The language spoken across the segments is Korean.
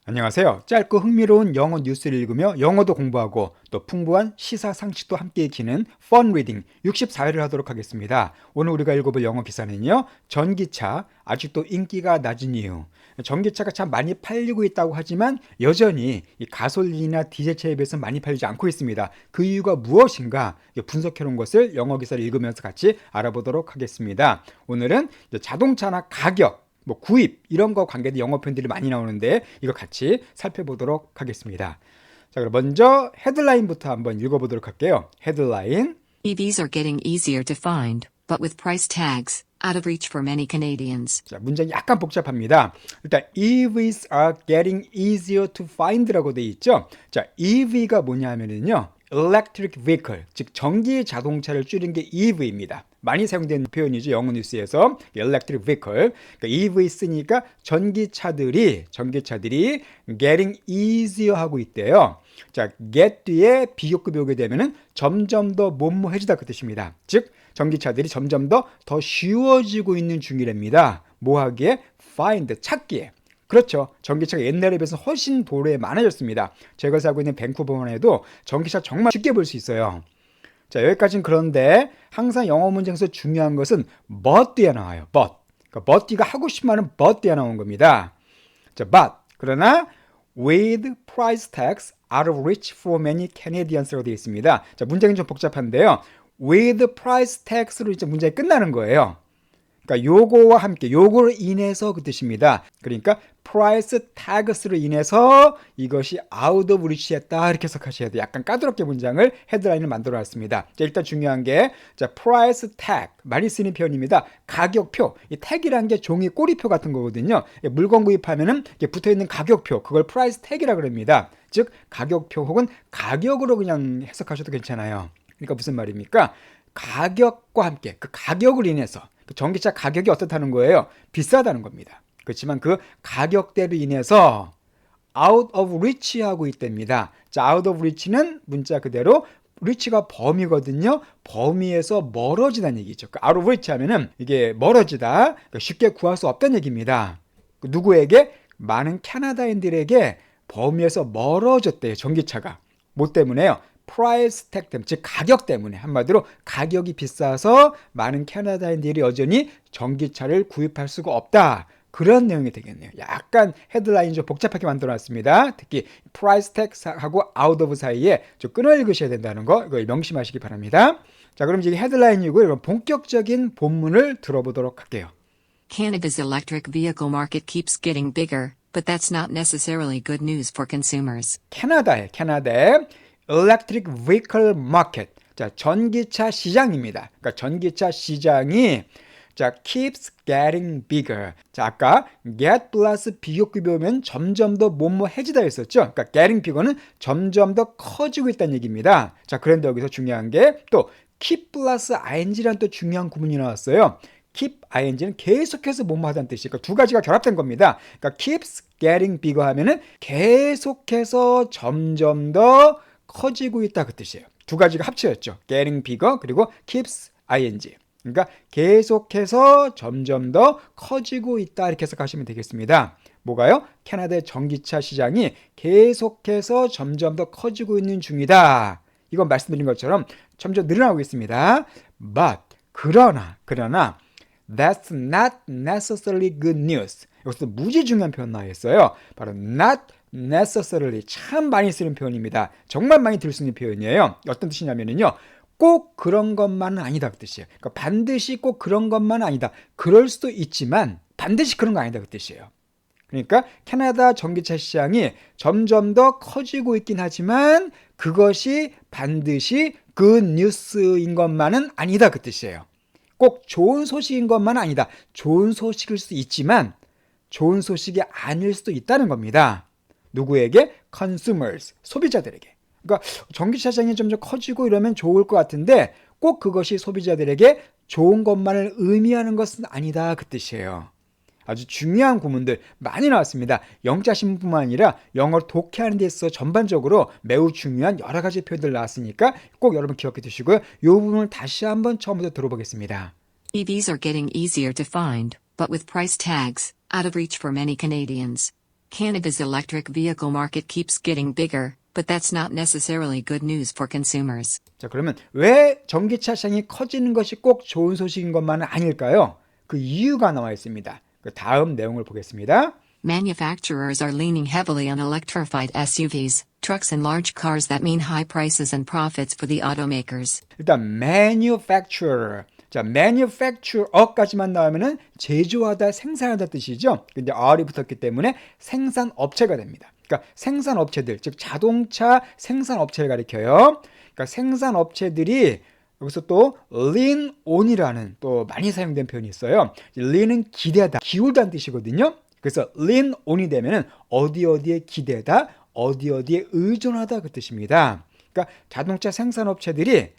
안녕하세요. 짧고 흥미로운 영어 뉴스를 읽으며 영어도 공부하고 또 풍부한 시사 상식도 함께 익히는 Fun Reading 64회를 하도록 하겠습니다. 오늘 우리가 읽어볼 영어 기사는요. 전기차 아직도 인기가 낮은 이유. 전기차가 참 많이 팔리고 있다고 하지만 여전히 이 가솔린이나 디젤차에 비해서 많이 팔리지 않고 있습니다. 그 이유가 무엇인가 분석해놓은 것을 영어 기사를 읽으면서 같이 알아보도록 하겠습니다. 오늘은 자동차나 가격 구입 이런 거 관계된 영어 표현들이 많이 나오는데 이거 같이 살펴보도록 하겠습니다. 자, 그럼 먼저 헤드라인부터 한번 읽어보도록 할게요. 헤드라인. EVs are getting easier to find, but with price tags out of reach for many Canadians. 자, 문장이 약간 복잡합니다. 일단 EVs are getting easier to find라고 돼 있죠. 자, EV가 뭐냐 하면은요. Electric Vehicle, 즉 전기 자동차를 줄인 게 EV입니다. 많이 사용되는 표현이죠. 영어 뉴스에서 Electric Vehicle. 그러니까 EV 쓰니까 전기차들이 getting easier 하고 있대요. 자, get 뒤에 비교급이 오게 되면은 점점 더 뭐뭐해지다 그 뜻입니다. 즉 전기차들이 점점 더 쉬워지고 있는 중이랍니다. 뭐 하기에? find, 찾기에. 그렇죠. 전기차가 옛날에 비해서 훨씬 도로에 많아졌습니다. 제가 살고 있는 밴쿠버만 해도 전기차 정말 쉽게 볼 수 있어요. 자, 여기까지는 그런데 항상 영어 문장에서 중요한 것은 but 뒤에 나와요. but. 그러니까 but 뒤가 하고 싶은 말은 but 뒤에 나온 겁니다. 자, but. 그러나 with price tags out of reach for many Canadians라고 되어 있습니다. 자, 문장이 좀 복잡한데요. with price tags로 이제 문장이 끝나는 거예요. 그러니까 요거와 함께 요거로 인해서 그 뜻입니다. 그러니까 price tags로 인해서 이것이 out of reach 했다 이렇게 해석하셔야 돼요. 약간 까다롭게 문장을 헤드라인을 만들어 놨습니다. 자, 일단 중요한 게 price tag 많이 쓰는 표현입니다. 가격표. 이 tag이라는 게 종이 꼬리표 같은 거거든요. 물건 구입하면은 붙어 있는 가격표 그걸 price tag이라 그럽니다. 즉 가격표 혹은 가격으로 그냥 해석하셔도 괜찮아요. 그러니까 무슨 말입니까? 가격과 함께 그 가격을 인해서 전기차 가격이 어떻다는 거예요? 비싸다는 겁니다. 그렇지만 그 가격대로 인해서 out of reach 하고 있답니다. 자, out of reach는 문자 그대로 reach가 범위거든요. 범위에서 멀어지다는 얘기죠. 그 out of reach 하면은 이게 멀어지다, 그러니까 쉽게 구할 수 없다는 얘기입니다. 누구에게? 많은 캐나다인들에게 범위에서 멀어졌대요. 전기차가. 뭐 때문에요? price tag 때문에, 즉 가격 때문에, 한마디로 가격이 비싸서 많은 캐나다인들이 여전히 전기차를 구입할 수가 없다. 그런 내용이 되겠네요. 약간 헤드라인 좀 복잡하게 만들어놨습니다. 특히 price tag하고 out of 사이에 좀 끊어 읽으셔야 된다는 거 이거 명심하시기 바랍니다. 자, 그럼 이게 헤드라인이고 여러분 본격적인 본문을 들어보도록 할게요. Canada's electric vehicle market keeps getting bigger, but that's not necessarily good news for consumers. 캐나다의 Electric Vehicle Market. 자, 전기차 시장입니다. 그러니까 전기차 시장이 keeps getting bigger. 자, 아까 get 플러스 비교급이 오면 점점 더 뭐뭐해지다 했었죠. 그러니까 getting bigger는 점점 더 커지고 있다는 얘기입니다. 자, 그런데 여기서 중요한 게 또 keep 플러스 ing라는 또 중요한 구문이 나왔어요. keep ing는 계속해서 뭐뭐하다는 뜻이에요. 그러니까 두 가지가 결합된 겁니다. 그러니까 keeps getting bigger 하면은 계속해서 점점 더 커지고 있다 그 뜻이에요. 두 가지가 합쳐졌죠. getting bigger 그리고 keeps ing. 그러니까 계속해서 점점 더 커지고 있다 이렇게 해석하시면 되겠습니다. 뭐가요? 캐나다의 전기차 시장이 계속해서 점점 더 커지고 있는 중이다. 이건 말씀드린 것처럼 점점 늘어나고 있습니다. But 그러나 that's not necessarily good news. 여기서 무지 중요한 표현 나와있어요. 바로 not necessarily 참 많이 쓰는 표현입니다. 정말 많이 들 수 있는 표현이에요. 어떤 뜻이냐면요. 꼭 그런 것만은 아니다 그 뜻이에요. 그러니까 반드시 꼭 그런 것만은 아니다. 그럴 수도 있지만 반드시 그런 거 아니다 그 뜻이에요. 그러니까 캐나다 전기차 시장이 점점 더 커지고 있긴 하지만 그것이 반드시 good news인 것만은 아니다 그 뜻이에요. 꼭 좋은 소식인 것만은 아니다. 좋은 소식일 수 있지만 좋은 소식이 아닐 수도 있다는 겁니다. 누구에게? consumers, 소비자들에게. 그러니까 전기차 시장이 점점 커지고 이러면 좋을 것 같은데 꼭 그것이 소비자들에게 좋은 것만을 의미하는 것은 아니다 그 뜻이에요. 아주 중요한 구문들 많이 나왔습니다. 영자 신문뿐만 아니라 영어를 독해하는 데 있어서 전반적으로 매우 중요한 여러 가지 표현들 나왔으니까 꼭 여러분 기억해 두시고요. 이 부분을 다시 한번 처음부터 들어보겠습니다. EVs are getting easier to find, but with price tags out of reach for many Canadians. Canada's electric vehicle market keeps getting bigger, but that's not necessarily good news for consumers. 자, 그러면 왜 전기차 시장이 커지는 것이 꼭 좋은 소식인 것만은 아닐까요? 그 이유가 나와 있습니다. 그 다음 내용을 보겠습니다. Manufacturers are leaning heavily on electrified SUVs, trucks and large cars that mean high prices and profits for the automakers. 일단 manufacturer. 자, manufacturer까지만 나오면은 제조하다, 생산하다 뜻이죠. 근데 R이 붙었기 때문에 생산업체가 됩니다. 그러니까 생산업체들, 즉 자동차 생산업체를 가리켜요. 그러니까 생산업체들이 여기서 또 lean on이라는 또 많이 사용된 표현이 있어요. lean은 기대다, 기울다는 뜻이거든요. 그래서 lean on이 되면은 어디에 기대다, 어디에 의존하다 그 뜻입니다. 그러니까 자동차 생산업체들이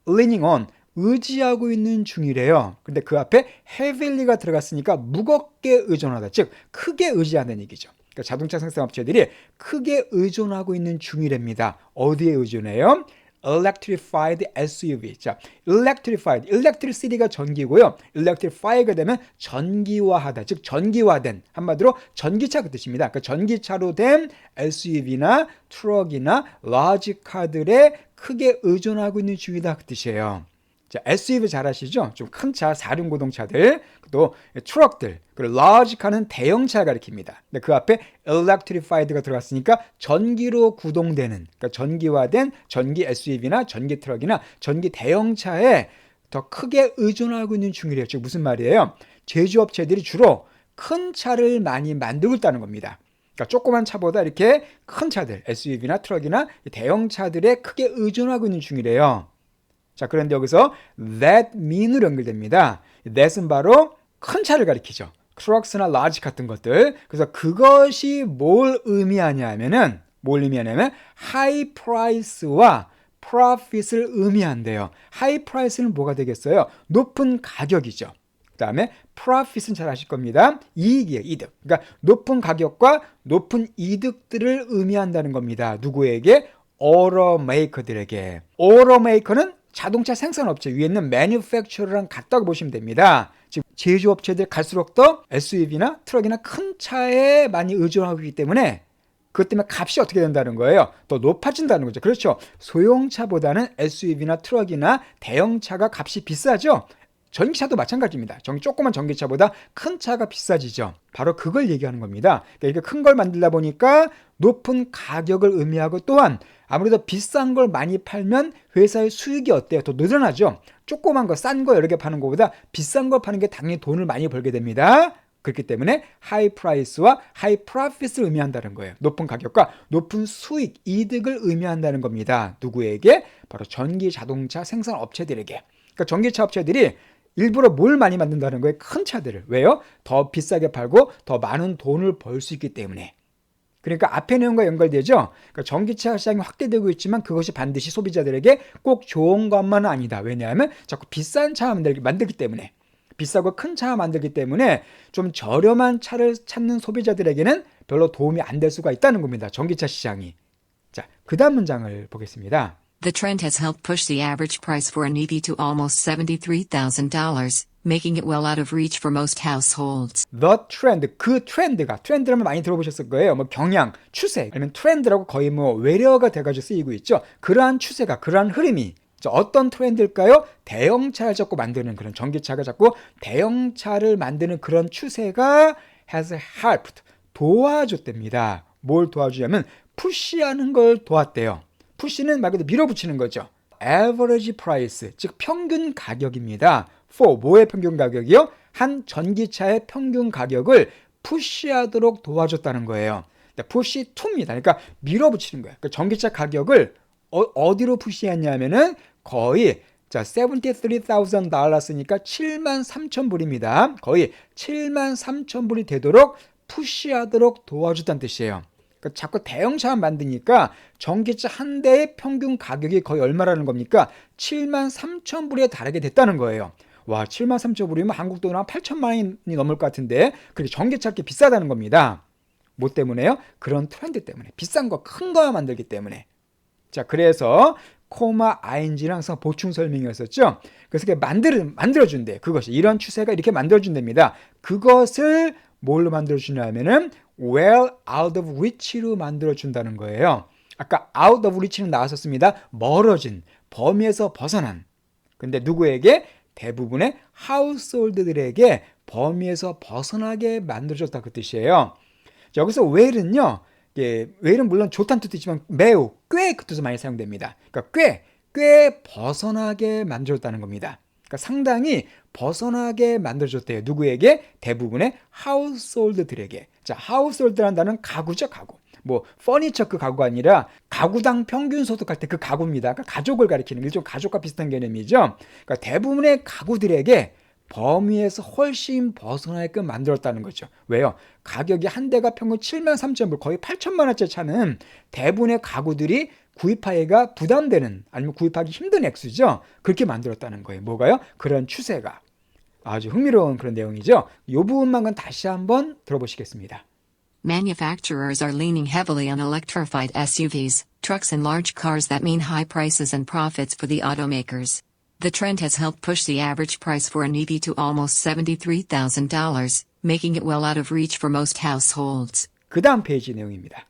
leaning on, 의지하고 있는 중이래요. 근데 그 앞에 heavily가 들어갔으니까 무겁게 의존하다, 즉 크게 의지하는 얘기죠. 그러니까 자동차 생산업체들이 크게 의존하고 있는 중이랍니다. 어디에 의존해요? electrified SUV. 자, electrified, electricity가 전기고요. electrify가 되면 전기화하다, 즉 전기화된, 한마디로 전기차 그 뜻입니다. 그러니까 전기차로 된 SUV나 트럭이나 large car들에 크게 의존하고 있는 중이다 그 뜻이에요. 자, SUV 잘 아시죠? 좀 큰 차, 4륜고동차들, 또 트럭들, 그리고 large car는 대형차를 가리킵니다. 근데 그 앞에 electrified가 들어갔으니까 전기로 구동되는, 그러니까 전기화된 전기 SUV나 전기 트럭이나 전기 대형차에 더 크게 의존하고 있는 중이래요. 즉 무슨 말이에요? 제조업체들이 주로 큰 차를 많이 만들고 있다는 겁니다. 그러니까 조그만 차보다 이렇게 큰 차들, SUV나 트럭이나 대형차들에 크게 의존하고 있는 중이래요. 자, 그런데 여기서 that mean으로 연결됩니다. that은 바로 큰 차를 가리키죠. 트럭스나 large 같은 것들. 그래서 그것이 뭘 의미하냐면은 high price와 profit을 의미한대요. high price는 뭐가 되겠어요? 높은 가격이죠. 그 다음에 profit은 잘 아실 겁니다. 이익이에요, 이득. 그러니까 높은 가격과 높은 이득들을 의미한다는 겁니다. 누구에게? automaker들에게. automaker는 자동차 생산업체, 위에 있는 manufacturer랑 같다고 보시면 됩니다. 지금 제조업체들 갈수록 더 SUV나 트럭이나 큰 차에 많이 의존하고 있기 때문에 그것 때문에 값이 어떻게 된다는 거예요? 더 높아진다는 거죠. 그렇죠. 소형차보다는 SUV나 트럭이나 대형차가 값이 비싸죠. 전기차도 마찬가지입니다. 조그만 전기차보다 큰 차가 비싸지죠. 바로 그걸 얘기하는 겁니다. 그러니까 이렇게 큰 걸 만들다 보니까 높은 가격을 의미하고, 또한 아무래도 비싼 걸 많이 팔면 회사의 수익이 어때요? 더 늘어나죠. 조그만 거, 싼 거 여러 개 파는 것보다 비싼 걸 파는 게 당연히 돈을 많이 벌게 됩니다. 그렇기 때문에 하이 프라이스와 하이 프로핏을 의미한다는 거예요. 높은 가격과 높은 수익, 이득을 의미한다는 겁니다. 누구에게? 바로 전기 자동차 생산 업체들에게. 그러니까 전기차 업체들이 일부러 뭘 많이 만든다는 거예요? 큰 차들을. 왜요? 더 비싸게 팔고 더 많은 돈을 벌 수 있기 때문에. 그러니까 앞에 내용과 연결되죠. 그러니까 전기차 시장이 확대되고 있지만 그것이 반드시 소비자들에게 꼭 좋은 것만은 아니다. 왜냐하면 자꾸 비싼 차 만들기 때문에, 비싸고 큰 차 만들기 때문에 좀 저렴한 차를 찾는 소비자들에게는 별로 도움이 안 될 수가 있다는 겁니다. 전기차 시장이. 자, 그 다음 문장을 보겠습니다. The trend has helped push the average price for an EV to almost $73,000, making it well out of reach for most households. The trend, 그 트렌드라면 많이 들어보셨을 거예요. 뭐 경향, 추세, 아니면 트렌드라고 거의 뭐 외래어가 돼가지고 쓰이고 있죠. 그러한 추세가, 그러한 흐름이 어떤 트렌드일까요? 대형차를 자꾸 만드는, 그런 전기차가 자꾸 대형차를 만드는 그런 추세가 has helped, 도와줬답니다. 뭘 도와주냐면 푸시하는 걸 도왔대요. 푸시는 말 그대로 밀어붙이는 거죠. average price, 즉 평균 가격입니다. for, 뭐의 평균 가격이요? 한 전기차의 평균 가격을 푸시하도록 도와줬다는 거예요. 푸시 to입니다. 그러니까 밀어붙이는 거예요. 그러니까 전기차 가격을 어디로 푸시했냐면은 거의 $73,000쓰니까 73,000불입니다. 거의 73,000불이 되도록 푸시하도록 도와줬다는 뜻이에요. 그러니까 자꾸 대형차만 만드니까 전기차 한 대의 평균 가격이 거의 얼마라는 겁니까? 73,000불에 달하게 됐다는 거예요. 와, 73,000불이면 한국 돈으로 한 8천만 원이 넘을 것 같은데 그렇게 전기차 이렇게 비싸다는 겁니다. 뭐 때문에요? 그런 트렌드 때문에. 비싼 거, 큰 거 만들기 때문에. 자, 그래서 코마 ing는 항상 보충 설명이었었죠. 그래서 이렇게 만들어준대. 그것이, 이런 추세가 이렇게 만들어준답니다. 그것을 뭘로 만들어주냐면은 well out of reach로 만들어준다는 거예요. 아까 out of reach는 나왔었습니다. 멀어진, 범위에서 벗어난. 근데 누구에게? 대부분의 household들에게 범위에서 벗어나게 만들어줬다 그 뜻이에요. 자, 여기서 well은요, well은 물론 좋다는 뜻도 있지만 매우, 꽤 그 뜻으로 많이 사용됩니다. 그러니까 꽤 벗어나게 만들어줬다는 겁니다. 그러니까 상당히 벗어나게 만들어줬대요. 누구에게? 대부분의 household들에게. 자, household라는 단어는 가구죠, 가구. 뭐 퍼니처 그 가구가 아니라 가구당 평균 소득할 때 그 가구입니다. 그러니까 가족을 가리키는 일종 가족과 비슷한 개념이죠. 그러니까 대부분의 가구들에게 범위에서 훨씬 벗어나게끔 만들었다는 거죠. 왜요? 가격이 한 대가 평균 73,000불, 거의 8천만 원짜리 차는 대부분의 가구들이 구입하기가 부담되는, 아니면 구입하기 힘든 액수죠. 그렇게 만들었다는 거예요. 뭐가요? 그런 추세가. 아주 흥미로운 그런 내용이죠. 이 부분만 다시 한번 들어보시겠습니다. Manufacturers are leaning heavily on electrified SUVs, trucks and large cars that mean high prices and profits for the automakers. The trend has helped push the average price for an EV to almost $73,000, making it well out of reach for most households. 그 다음 페이지 내용입니다.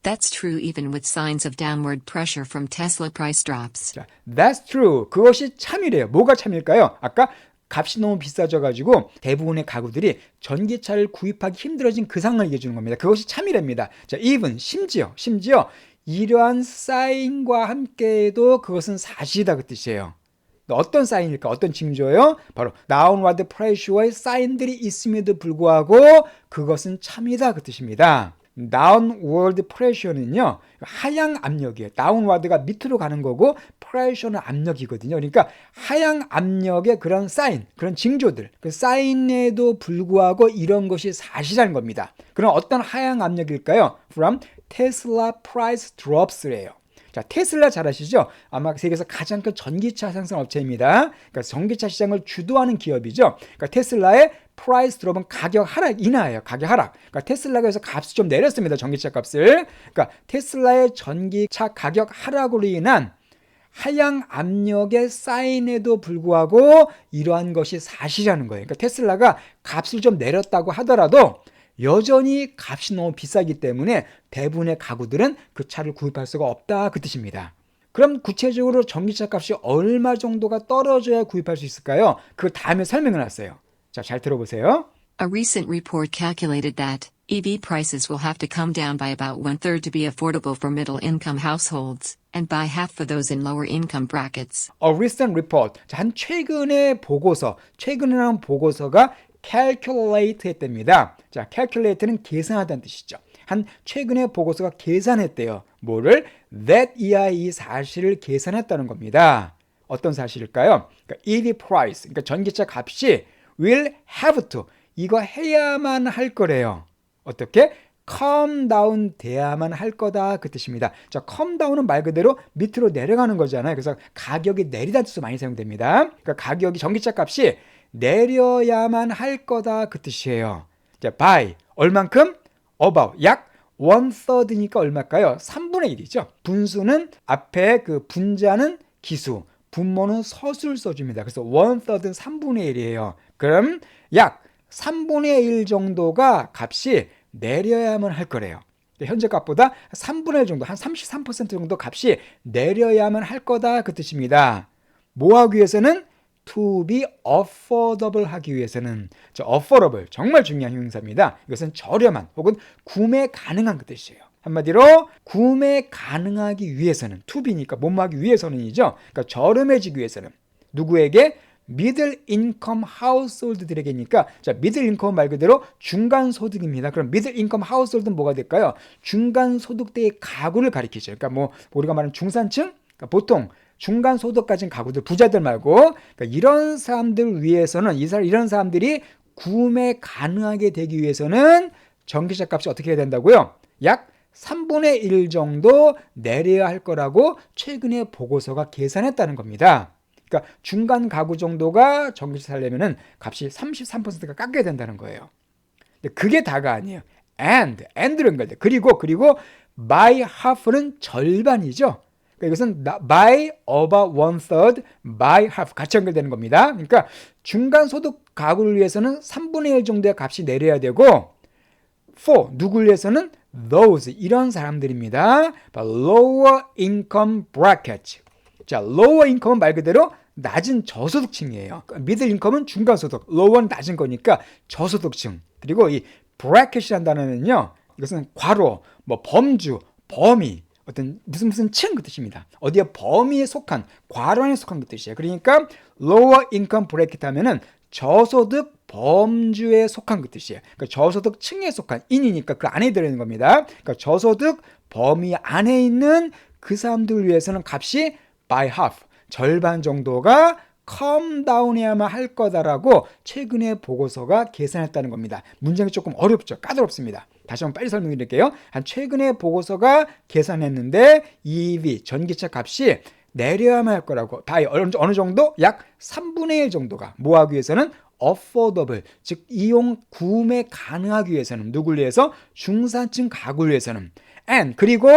That's true even with signs of downward pressure from Tesla price drops. 자, That's true. 그것이 참이래요. 뭐가 참일까요? 아까 값이 너무 비싸져가지고 대부분의 가구들이 전기차를 구입하기 힘들어진 그 상황을 얘기해 주는 겁니다. 그것이 참이랍니다. 자, even, 심지어 이러한 사인과 함께도 그것은 사실이다 그 뜻이에요. 어떤 사인일까? 어떤 징조예요? 바로 downward pressure의 사인들이 있음에도 불구하고 그것은 참이다 그 뜻입니다. downward pressure는요, 하향 압력이에요. downward가 밑으로 가는 거고 pressure는 압력이거든요. 그러니까 하향 압력의 그런 사인, 그런 징조들, 그 사인에도 불구하고 이런 것이 사실이라는 겁니다. 그럼 어떤 하향 압력일까요? From Tesla price drops래요. 자, 테슬라 잘 아시죠? 아마 세계에서 가장 큰 전기차 생산 업체입니다. 그러니까 전기차 시장을 주도하는 기업이죠. 그러니까 테슬라의 프라이스 드롭은 가격 하락 인하예요. 가격 하락. 그러니까 테슬라가 그래서 값을 좀 내렸습니다. 전기차 값을. 그러니까 테슬라의 전기차 가격 하락으로 인한 하향 압력의 사인에도 불구하고 이러한 것이 사실이라는 거예요. 그러니까 테슬라가 값을 좀 내렸다고 하더라도 여전히 값이 너무 비싸기 때문에 대부분의 가구들은 그 차를 구입할 수가 없다 그 뜻입니다. 그럼 구체적으로 전기차 값이 얼마 정도가 떨어져야 구입할 수 있을까요? 그걸 다음에 설명을 놨어요. 자, 잘 들어보세요. A recent report calculated that EV prices will have to come down by about 1/3 to be affordable for middle-income households, and by half for those in lower-income brackets. A recent report. 자, 한 최근에 나온 보고서가 calculate 했답니다. 자, calculate는 계산하다는 뜻이죠. 한 최근에 보고서가 계산했대요. 뭐를? That 이 사실을 계산했다는 겁니다. 어떤 사실일까요? 그러니까 EV price, 그러니까 전기차 값이 will have to, 이거 해야만 할 거래요. 어떻게? come down 돼야만 할 거다 그 뜻입니다. 자, come down은 말 그대로 밑으로 내려가는 거잖아요. 그래서 가격이 내리다는 뜻으로 많이 사용됩니다. 그러니까 가격이 전기차 값이 내려야만 할 거다 그 뜻이에요. 자, by 얼만큼? about 약 1/3니까 얼마일까요? 3분의 1이죠. 분수는 앞에 그 분자는 기수, 분모는 서술 써줍니다. 그래서 1/3는 3분의 1이에요. 그럼 약 3분의 1 정도가 값이 내려야만 할 거래요. 현재 값보다 3분의 1 정도, 한 33% 정도 값이 내려야만 할 거다 그 뜻입니다. 뭐 하기 위해서는? To be affordable 하기 위해서는. 자, affordable 정말 중요한 형용사입니다. 이것은 저렴한 혹은 구매 가능한 그 뜻이에요. 한마디로 구매 가능하기 위해서는, to be니까 뭐뭐 하기 위해서는이죠. 그러니까 저렴해지기 위해서는 누구에게? middle income household들에게니까, 자, middle income 말 그대로 중간 소득입니다. 그럼 middle income household는 뭐가 될까요? 중간 소득대의 가구를 가리키죠. 그러니까 뭐 우리가 말하는 중산층, 그러니까 보통 중간 소득 가진 가구들, 부자들 말고, 그러니까 이런 사람들 위해서는, 이런 사람들이 구매 가능하게 되기 위해서는 전기차 값이 어떻게 해야 된다고요? 약 3분의 1 정도 내려야 할 거라고 최근에 보고서가 계산했다는 겁니다. 그러니까 중간 가구 정도가 전기차 살려면은 값이 33%가 깎여야 된다는 거예요. 근데 그게 다가 아니에요. and로 연결돼. 그리고 by half는 절반이죠. 그러니까 이것은 by about 1/3, by half 같이 연결되는 겁니다. 그러니까 중간 소득 가구를 위해서는 3분의 1 정도의 값이 내려야 되고 for 누구를 위해서는 those 이런 사람들입니다. lower income bracket. 자, lower income은 말 그대로 낮은 저소득층이에요. middle income은 중간소득, lower는 낮은 거니까 저소득층. 그리고 이 bracket이라는 단어는요, 이것은 괄호, 뭐 범주, 범위, 어떤 무슨 층 그 뜻입니다. 어디에 범위에 속한, 괄호 안에 속한 그 뜻이에요. 그러니까 lower income bracket 하면은 저소득 범주에 속한 그 뜻이에요. 그러니까 저소득 층에 속한 인이니까 그 안에 들어있는 겁니다. 그러니까 저소득 범위 안에 있는 그 사람들을 위해서는 값이 by half, 절반 정도가 come down해야만 할 거다라고 최근에 보고서가 계산했다는 겁니다. 문장이 조금 어렵죠. 까다롭습니다. 다시 한번 빨리 설명드릴게요. 최근에 보고서가 계산했는데 EV, 전기차 값이 내려야만 할 거라고. 다 어느 정도? 약 3분의 1 정도가 뭐 하기 위해서는 affordable, 즉 이용 구매 가능하기 위해서는 누굴 위해서? 중산층 가구를 위해서는. and 그리고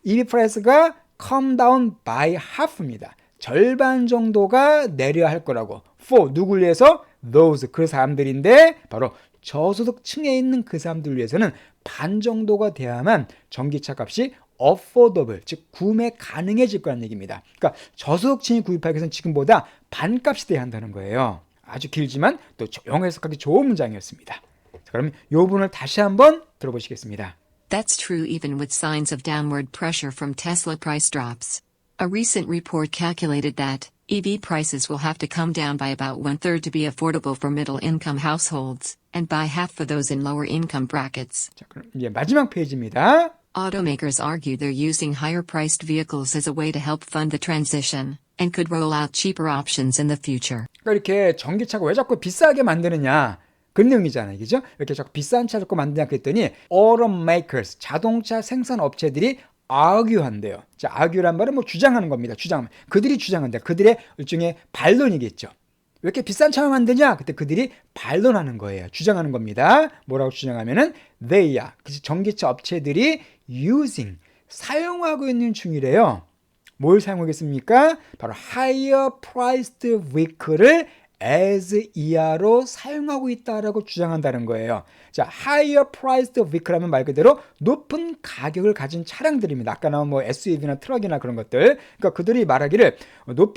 EV 프라이스가 come down by half입니다. 절반 정도가 내려야 할 거라고. for 누굴 위해서? those 그 사람들인데 바로 저소득층에 있는 그 사람들 위해서는 반 정도가 돼야만 전기차 값이 affordable, 즉 구매 가능해질 거라는 얘기입니다. 그러니까 저소득층이 구입하기 위해서는 지금보다 반값이 돼야 한다는 거예요. 아주 길지만 또 영어 해석하기 좋은 문장이었습니다. 자, 그럼 이 부분을 다시 한번 들어보시겠습니다. That's true even with signs of downward pressure from Tesla price drops. A recent report calculated that EV prices will have to come down by about 1/3 to be affordable for middle-income households, and by half for those in lower-income brackets. 자, 그럼 이제 마지막 페이지입니다. Automakers argue they're using higher-priced vehicles as a way to help fund the transition, and could roll out cheaper options in the future. 그러니까 이렇게 전기차가 왜 자꾸 비싸게 만드느냐 그런 내용이잖아요. 그죠? 이렇게 자꾸 비싼 차 자꾸 만드냐 그랬더니 automakers, 자동차 생산 업체들이 argue한대요. 자, argue란 말은 뭐 주장하는 겁니다. 그들이 주장한다. 그들의 일종의 반론이겠죠. 왜 이렇게 비싼 차만 만드냐? 그때 그들이 반론하는 거예요. 주장하는 겁니다. 뭐라고 주장하면은 they are, 전기차 업체들이 using, 사용하고 있는 중이래요. 뭘 사용하겠습니까? 바로 higher priced vehicle을 as ER로 사용하고 있다라고 주장한다는 거예요. 자, higher priced vehicle 하면 말 그대로 높은 가격을 가진 차량들입니다. 아까 나온 뭐 SUV나 트럭이나 그런 것들. 그러니까 그들이 말하기를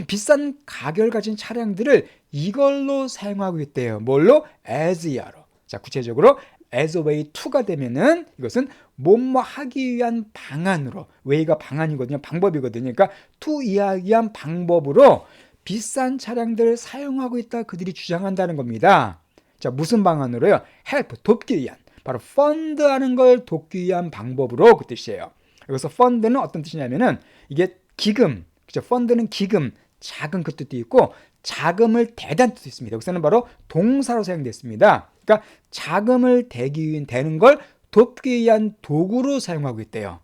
비싼 가격을 가진 차량들을 이걸로 사용하고 있대요. 뭘로? as ER로. 자, 구체적으로 as a way to가 되면은 이것은 뭐뭐 하기 위한 방안으로, way가 방안이거든요. 방법이거든요. 그러니까 to 이하기 위한 방법으로 비싼 차량들을 사용하고 있다 그들이 주장한다는 겁니다. 자, 무슨 방안으로요? help, 돕기 위한, 바로 펀드하는 걸 돕기 위한 방법으로 그 뜻이에요. 여기서 펀드는 어떤 뜻이냐면은 이게 기금, 그죠? 펀드는 기금, 자금 그 뜻도 있고 자금을 대다는 뜻도 있습니다. 여기서는 바로 동사로 사용됐습니다. 그러니까 자금을 대는 걸 돕기 위한 도구로 사용하고 있대요.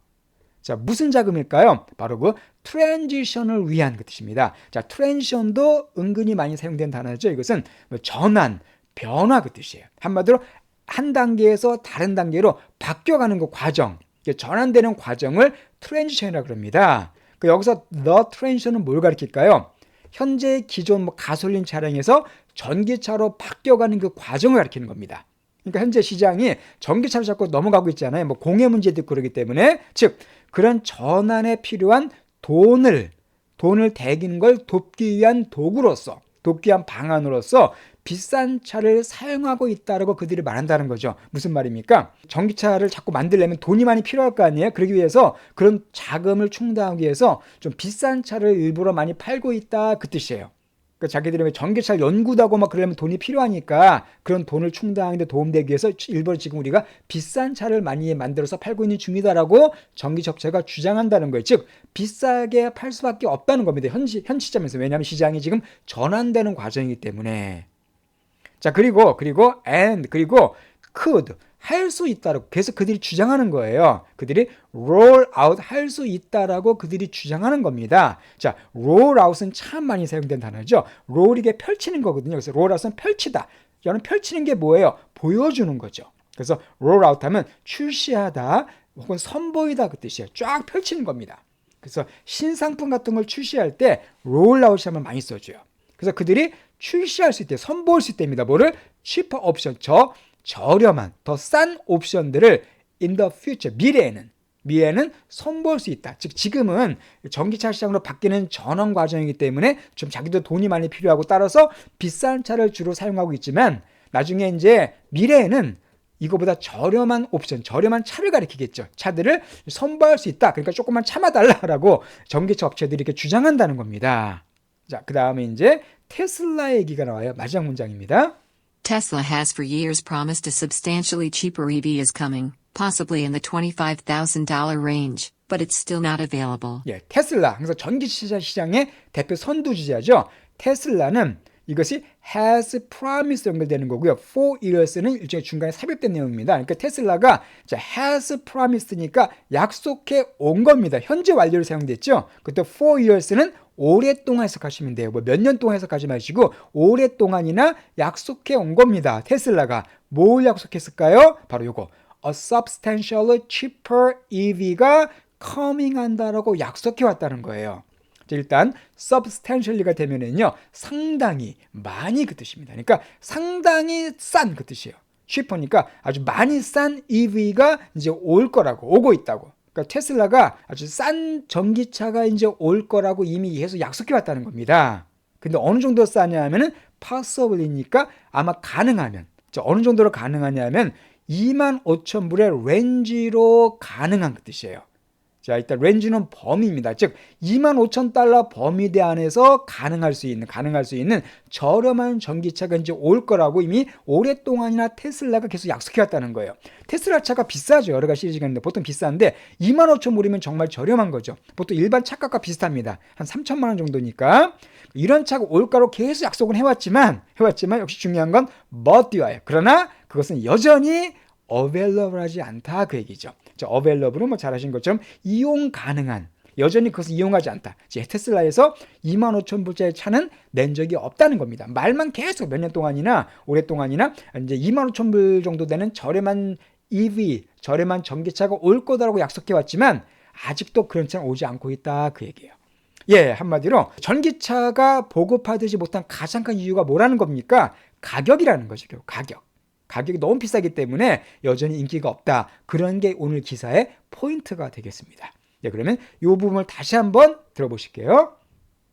자, 무슨 자금일까요? 바로 그 트랜지션을 위한 그 뜻입니다. 자, 트랜지션도 은근히 많이 사용된 단어죠. 이것은 전환, 변화 그 뜻이에요. 한마디로 한 단계에서 다른 단계로 바뀌어가는 그 과정, 전환되는 과정을 트랜지션이라고 합니다. 여기서 the transition은 뭘 가리킬까요? 현재 기존 가솔린 차량에서 전기차로 바뀌어가는 그 과정을 가리키는 겁니다. 그러니까 현재 시장이 전기차로 자꾸 넘어가고 있잖아요. 뭐 공해 문제도 있고 그러기 때문에, 즉 그런 전환에 필요한 돈을 대기는 걸 돕기 위한 도구로서, 돕기 위한 방안으로서 비싼 차를 사용하고 있다라고 그들이 말한다는 거죠. 무슨 말입니까? 전기차를 자꾸 만들려면 돈이 많이 필요할 거 아니에요? 그러기 위해서 그런 자금을 충당하기 위해서 좀 비싼 차를 일부러 많이 팔고 있다 그 뜻이에요. 그러니까 자기들이 전기차를 연구도 하고 막 그러려면 돈이 필요하니까 그런 돈을 충당하는 데 도움되기 위해서 일부러 지금 우리가 비싼 차를 많이 만들어서 팔고 있는 중이다라고 전기차 업체가 주장한다는 거예요. 즉 비싸게 팔 수밖에 없다는 겁니다. 현 시점에서. 왜냐하면 시장이 지금 전환되는 과정이기 때문에. 자, 그리고 could, 할 수 있다라고 계속 그들이 주장하는 거예요. 그들이 roll out, 할 수 있다라고 그들이 주장하는 겁니다. 자, roll out은 참 많이 사용된 단어죠. roll 이게 펼치는 거거든요. 그래서 roll out은 펼치다. 여러분 펼치는 게 뭐예요? 보여주는 거죠. 그래서 roll out 하면 출시하다 혹은 선보이다 그 뜻이에요. 쫙 펼치는 겁니다. 그래서 신상품 같은 걸 출시할 때 roll out 하면 많이 써줘요. 그래서 그들이 출시할 수 있대, 선보일 수 있답니다. 뭐를? cheaper 옵션, 저 저렴한, 더 싼 옵션들을 in the future, 미래에는 선보일 수 있다. 즉 지금은 전기차 시장으로 바뀌는 전환 과정이기 때문에 좀 자기도 돈이 많이 필요하고 따라서 비싼 차를 주로 사용하고 있지만 나중에 이제 미래에는 이거보다 저렴한 옵션, 저렴한 차를 가리키겠죠. 차들을 선보일 수 있다. 그러니까 조금만 참아달라라고 전기차 업체들이 이렇게 주장한다는 겁니다. 자, 그 다음에 이제 테슬라 얘기가 나와요. 마지막 문장입니다. Tesla has for years promised a substantially cheaper EV is coming, possibly in the $25,000 range, but it's still not available. 예, 테슬라, 항상 전기차 시장의 대표 선두주자죠. 테슬라는 이것이 has promised 연결되는 거고요. for years는 일종의 중간에 삽입된 내용입니다. 그러니까 테슬라가 has promised니까 약속해 온 겁니다. 현재 완료로 사용됐죠. 그때 for years는 오랫동안 해석하시면 돼요. 뭐 몇 년 동안 해석하지 마시고 오랫동안이나 약속해 온 겁니다. 테슬라가 뭘 약속했을까요? 바로 요거. A substantially cheaper EV가 coming 한다라고 약속해 왔다는 거예요. 일단 substantially가 되면은요 상당히 많이 그 뜻입니다. 그러니까 상당히 싼 그 뜻이에요. cheaper니까 아주 많이 싼 EV가 이제 올 거라고 오고 있다고. 그러니까 테슬라가 아주 싼 전기차가 이제 올 거라고 이미 계속 약속해 왔다는 겁니다. 근데 어느 정도 싸냐 하면은 possibly니까 아마 가능하면 어느 정도로 가능하냐면 25,000불의 렌지로 가능한 그 뜻이에요. 자, 일단 렌지는 범위입니다. 즉 25,000달러 범위대 안에서 가능할 수 있는 저렴한 전기차가 이제 올 거라고 이미 오랫동안이나 테슬라가 계속 약속해 왔다는 거예요. 테슬라 차가 비싸죠. 여러 가지 시리즈가 있는데 보통 비싼데 25,000불이면 정말 저렴한 거죠. 보통 일반 차값과 비슷합니다. 한 3천만 원 정도니까 이런 차가 올 거라고 계속 약속은 해왔지만 역시 중요한 건 but 그러나 그것은 여전히 available하지 않다 그 얘기죠. available은 뭐 잘 아신 것처럼 이용 가능한, 여전히 그것을 이용하지 않다. 테슬라에서 25,000불짜리 차는 낸 적이 없다는 겁니다. 말만 계속 몇 년 동안이나 오랫동안이나 이제 25,000불 정도 되는 저렴한 EV, 저렴한 전기차가 올 거다라고 약속해 왔지만 아직도 그런 차는 오지 않고 있다 그 얘기예요. 예, 한마디로 전기차가 보급하지 못한 가장 큰 이유가 뭐라는 겁니까? 가격이라는 거죠. 가격이 너무 비싸기 때문에 여전히 인기가 없다. 그런 게 오늘 기사의 포인트가 되겠습니다. 네, 그러면 이 부분을 다시 한번 들어보실게요.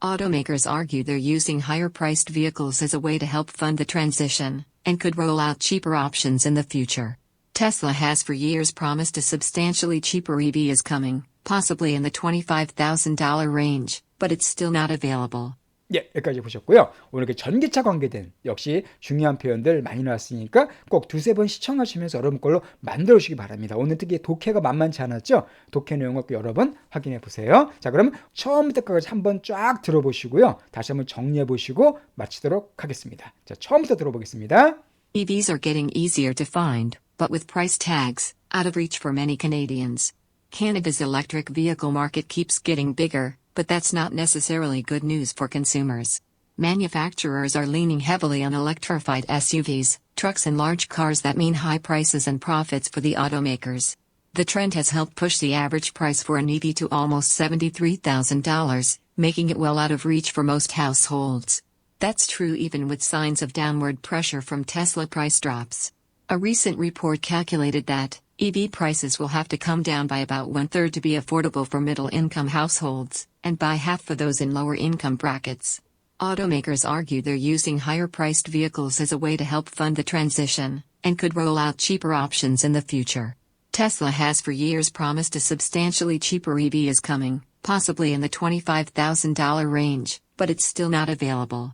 Automakers argue they're using higher-priced vehicles as a way to help fund the transition, and could roll out cheaper options in the future. Tesla has for years promised a substantially cheaper EV is coming, possibly in the $25,000 range, but it's still not available. 예, 여기까지 보셨고요. 오늘 전기차 관계된 역시 중요한 표현들 많이 나왔으니까 꼭 두세 번 시청하시면서 여러분 걸로 만들어 주시기 바랍니다. 오늘 특히 독해가 만만치 않았죠? 독해 내용을 여러 번 확인해 보세요. 자, 그럼 처음부터 끝까지 한번 쫙 들어보시고요. 다시 한번 정리해 보시고 마치도록 하겠습니다. 자, 처음부터 들어보겠습니다. EVs are getting easier to find, but with price tags out of reach for many Canadians. Canada's electric vehicle market keeps getting bigger, but that's not necessarily good news for consumers. Manufacturers are leaning heavily on electrified SUVs, trucks and large cars that mean high prices and profits for the automakers. The trend has helped push the average price for an EV to almost $73,000, making it well out of reach for most households. That's true even with signs of downward pressure from Tesla price drops. A recent report calculated that EV prices will have to come down by about 1/3 to be affordable for middle-income households, and by half for those in lower-income brackets. Automakers argue they're using higher-priced vehicles as a way to help fund the transition, and could roll out cheaper options in the future. Tesla has for years promised a substantially cheaper EV is coming, possibly in the $25,000 range, but it's still not available.